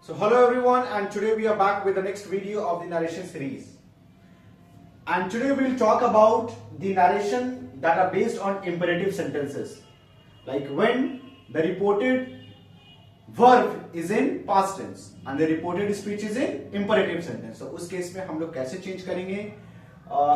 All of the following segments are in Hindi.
So hello everyone, and today we are back with the next video of the narration series. And today we will talk about the narration that are based on imperative sentences. Like when the reported verb is in past tense and the reported speech is in imperative sentence. So उस केस में हम लोग कैसे चेंज करेंगे,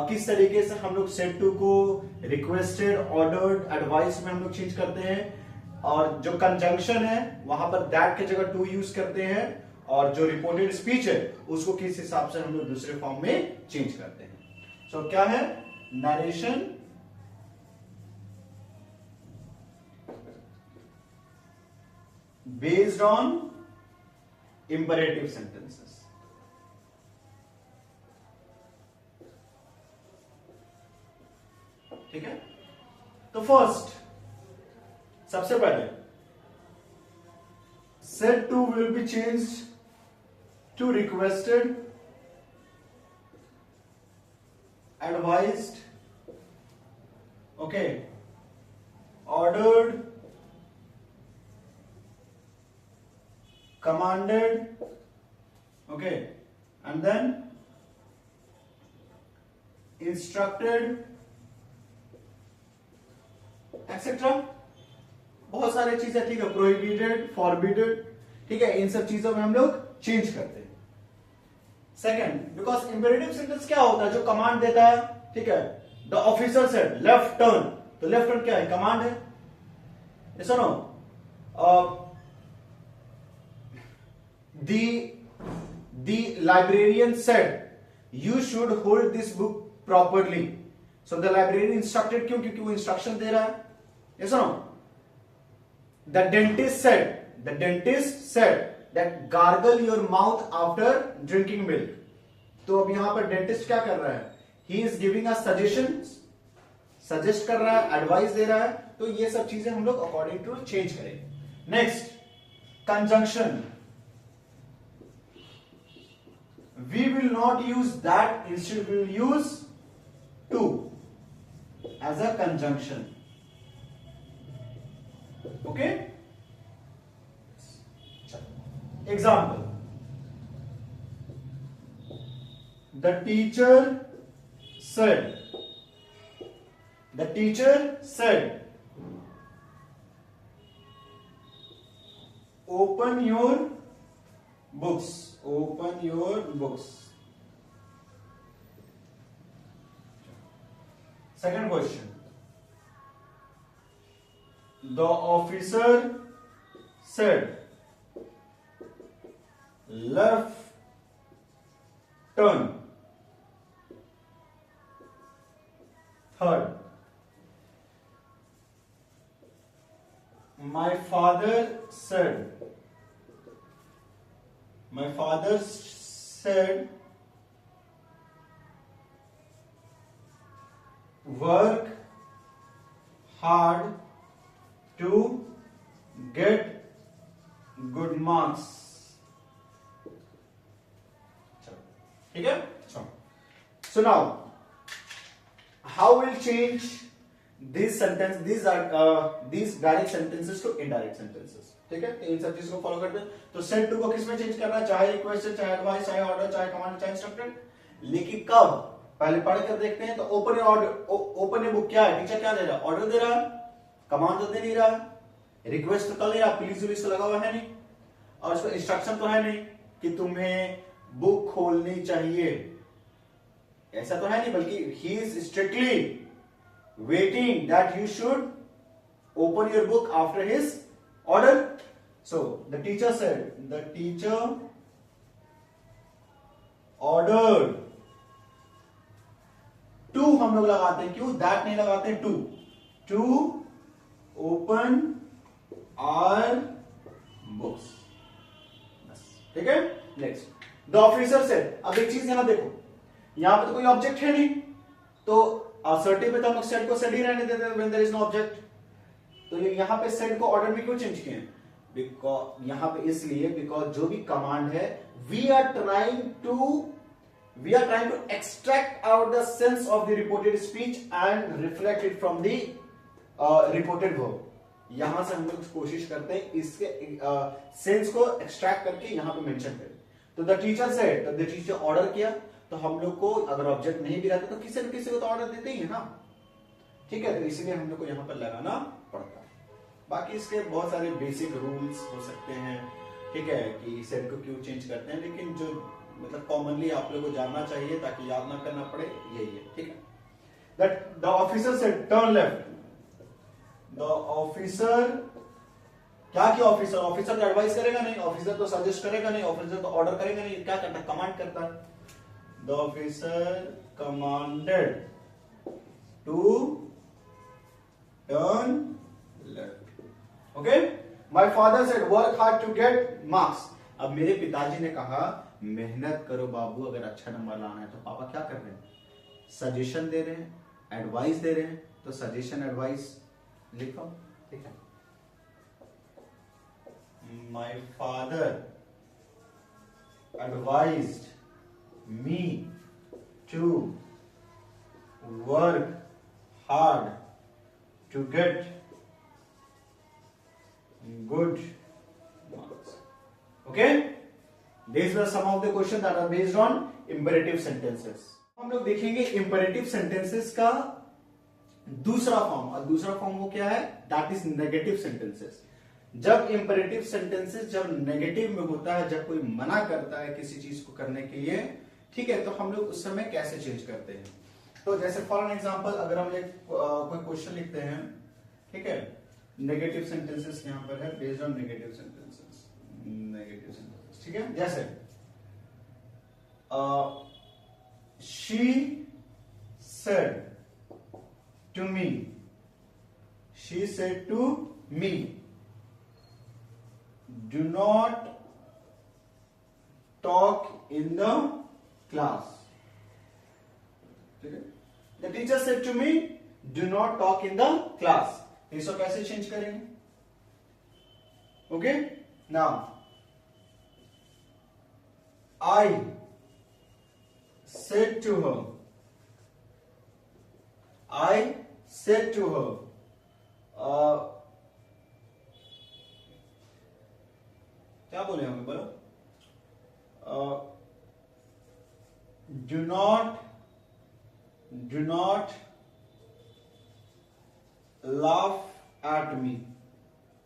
किस तरीके से हम लोग सेड टू को रिक्वेस्टेड, ऑर्डर्ड, एडवाइस में हम लोग चेंज करते हैं, और जो कंजंक्शन है वहां पर दैट की जगह टू यूज करते हैं, और जो रिपोर्टेड स्पीच है उसको किस हिसाब से हम लोग दूसरे फॉर्म में चेंज करते हैं. सो क्या है narration based on imperative sentences. ठीक है, तो फर्स्ट सबसे पहले said to will be changed to requested, advised, okay, ordered, commanded, okay, and then instructed, etc. बहुत सारे चीजें, ठीक है, प्रोहिबिटेड, फॉरबिडेड, ठीक है, इन सब चीजों में हम लोग चेंज करते हैं. सेकंड, बिकॉज इंपेरेटिव सेंटेंस क्या होता है, जो कमांड देता है, ठीक है, the officer said left turn, तो लेफ्ट टर्न क्या है, कमांड है. ये सुनो, the librarian said you should hold this book properly. So the librarian instructed, क्यों, क्योंकि वो इंस्ट्रक्शन दे रहा है. ये सुनो, the dentist said that gargle your mouth after drinking milk. तो अब यहां पर डेंटिस्ट क्या कर रहा है, he is giving us suggestions, suggest कर रहा है, एडवाइस दे रहा है. तो ये सब चीजें हम लोग अकॉर्डिंग टू चेंज करेंगे. Next, conjunction. We will not use that, instead we will use to as a conjunction. Okay? Example. The teacher said, open your books. Second question. The officer said left turn. Third, my father said work hard to get good marks. ठीक है. So now how will change these direct sentences to indirect sentences. ठीक है, इन सब चीजों को फॉलो करते हैं. तो सेड टू को किसमें चेंज करना है, चाहे रिक्वेस्टेड, चाहे एडवाइस, चाहे ऑर्डर, चाहे कमांड, चाहे इंस्ट्रक्टेड. लेकिन कब, पहले पढ़ कर देखते हैं. तो ओपन ए बुक क्या है, टीचर क्या दे रहा है, ऑर्डर दे रहा है, कमांड तो दे नहीं रहा, रिक्वेस्ट तो कर नहीं रहा, प्लीज विलीज तो लगा हुआ है नहीं, और इसको इंस्ट्रक्शन तो है नहीं कि तुम्हें बुक खोलनी चाहिए, ऐसा तो है नहीं, बल्कि he is strictly waiting that you should open your book after his order. So the teacher said, the teacher ordered. टू हम लोग लगाते हैं, क्यों, दैट नहीं लगाते, टू ओपन आवर बुक्स. ठीक है. Next, the officer said. अब एक चीज यहां देखो, यहां पे तो कोई ऑब्जेक्ट है नहीं, तो असर्टिव में तो हम लोग सेड को सेड ही रहने देते हैं when there is no object. तो यहां पे सेड को ऑर्डर में क्यों चेंज किए, बिकॉज यहां पे इसलिए, बिकॉज जो भी कमांड है we are trying to extract out the sense of the reported speech and reflect it from the reported verb. यहां से हम लोग कोशिश करते हैं इसके सेंस को एक्सट्रैक्ट करके यहां पे मेंशन करें। तो द टीचर सेड, तो द टीचर ऑर्डर किया, तो हम लोग को अगर ऑब्जेक्ट नहीं भी रहता तो किसी न किसी को तो ऑर्डर देते ही है ना, ठीक है, तो इसलिए हम लोग को यहाँ पर लगाना पड़ता है। बाकी इसके बहुत सारे बेसिक रूल्स हो सकते हैं, ठीक है, कि सेट को क्यों चेंज करते हैं, लेकिन जो मतलब कॉमनली आप लोग को जानना चाहिए ताकि याद ना करना पड़े, यही है, ठीक है। That the officer said turn left, the officer, क्या किया ऑफिसर, ऑफिसर तो एडवाइस करेगा नहीं, ऑफिसर तो सजेस्ट करेगा नहीं, ऑफिसर तो ऑर्डर करेगा नहीं, क्या करता है, कमांड करता है। The officer commanded to turn left, okay. My father said work hard to get marks, अब मेरे पिताजी ने कहा मेहनत करो बाबू अगर अच्छा नंबर लाना है। तो पापा क्या कर रहे हैं, सजेशन दे रहे हैं, एडवाइस दे रहे हैं, तो सजेशन एडवाइस लिखो, ठीक है। My father advised me to work hard to get good marks. Okay? These were some of the questions that are based on imperative sentences. हम लोग देखेंगे imperative sentences का दूसरा फॉर्म, और दूसरा फॉर्म वो क्या है, that is negative sentences. जब इंपेरेटिव सेंटेंसेस जब नेगेटिव में होता है, जब कोई मना करता है किसी चीज को करने के लिए, ठीक है, तो हम लोग उस समय कैसे चेंज करते हैं। तो जैसे फॉर एन एग्जांपल अगर हम कोई क्वेश्चन लिखते हैं, ठीक है, नेगेटिव सेंटेंसेस यहां पर है, based on negative sentences, negative sentences, ठीक है। जैसे she said to me, she said to me, do not talk in the class, ठीक है। The teacher said to me, do not talk in the class, इसको कैसे चेंज करेंगे, okay. Now I said to her, I said to her, क्या बोले हमें, बोलो, do not laugh at me,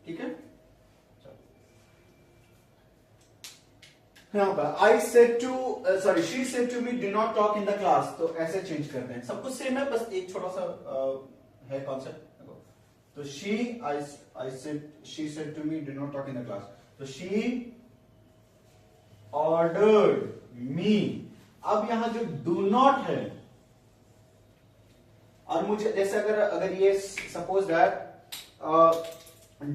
ठीक है। यहाँ पर I said to she said to me do not talk in the class, तो ऐसे चेंज करते हैं, सब कुछ सेम है, बस एक छोटा सा है कॉन्सेप्ट। तो she said to me do not talk in the class, तो she ordered me, अब यहां जो do not है, और मुझे जैसे अगर ये सपोज दैट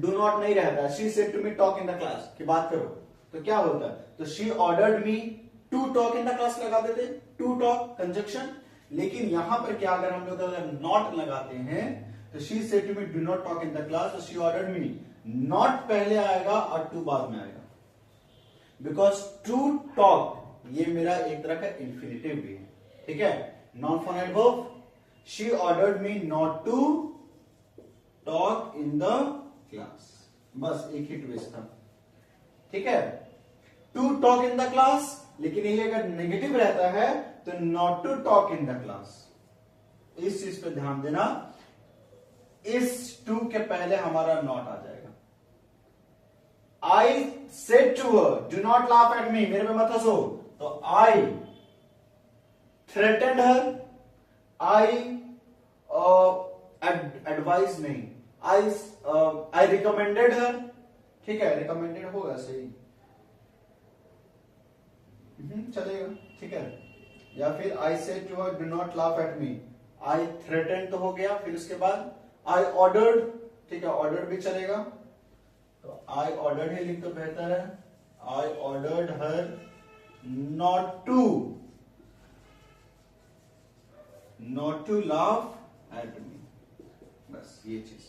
do not नहीं रहता, she said to me talk in the class की बात करो, तो क्या होता है, तो she ordered me to talk in the class लगा देते, to talk कंजक्शन। लेकिन यहां पर क्या, अगर हम लोग अगर not लगाते हैं, तो she said to me do not talk in the class, तो she ordered me, not पहले आएगा और to बाद में आएगा, बिकॉज टू टॉक ये मेरा एक तरह का इंफिनिटिव भी है, ठीक है, non finite verb. She ordered me not to talk in the class, बस एक ही ट्विस्ट था, ठीक है, to talk in the class, लेकिन ये अगर नेगेटिव रहता है तो not to talk in the class, इस चीज पे ध्यान देना, इस टू के पहले हमारा नॉट आ जाएगा। I said to her, do not laugh at me, मेरे पे मत हंसो, तो I threatened her, I advised नहीं, I recommended her, ठीक है, recommended होगा सही, चलेगा, ठीक है। या फिर I said to her, do not laugh at me, I threatened तो हो गया, फिर उसके बाद I ordered, ठीक है, ordered भी चलेगा, तो I ordered ही लिख तो बेहतर है, I ordered her not to laugh at me, बस ये चीज।